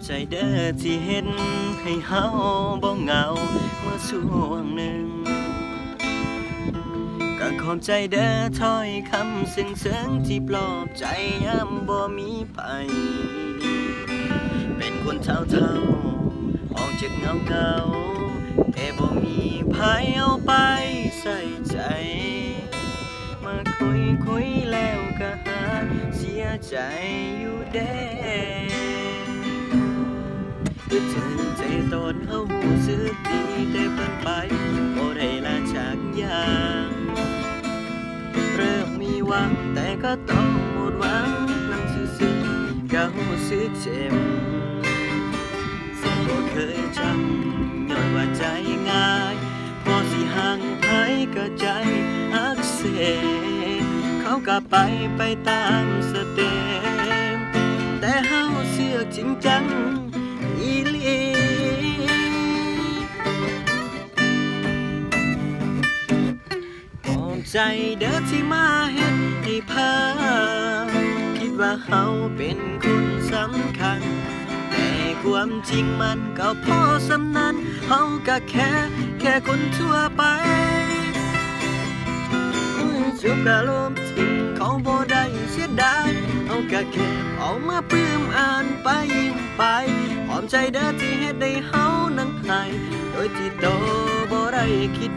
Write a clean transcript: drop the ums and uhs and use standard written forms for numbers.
ใจเด้อที่เห็นให้เฮาบ่เหงาเมื่อช่วงหนึ่งก็ขอบใจเด้อถ้อยคำซึ้งที่ปลอบใจยามบ่มีไผเป็นคนเท่าออกจากเงาแต่บ่มีไผเอาไปใส่ใจมาคุยแล้วก็หาเสียใจอยู่เด้คือถึงใจตนเฮาหูสึกดีแต่เพิ่นไปบ่ได้ลาจากยางเริ่มมีหวังแต่ก็ต้องหมดหวังนั่งซื่อๆก็หูสึกเจ็บสิบ่เคยจำย้อนว่าใจง่ายพอสิห่างไผก็ใจอักเสบเขาก็ไปตามสเต็ปแต่เฮาเสือกจริงจังอีหลีขอบใจเด้อที่มาเฮ็ดให้เพิ่มคิดว่าเฮาเป็นคนสำคัญแต่ความจริงมันก็พอสำนั้นเฮาก็แค่คนทั่วไปจบก็ลบทิ้งเขาบ่ได้เสียดายเอาก็แค่เอามาปลื้มอ่านไปยิ้มไปหอมใจเด้อที่เฮ็ดได้เฮานั้นให้โดยที่โตบ่ได้คิด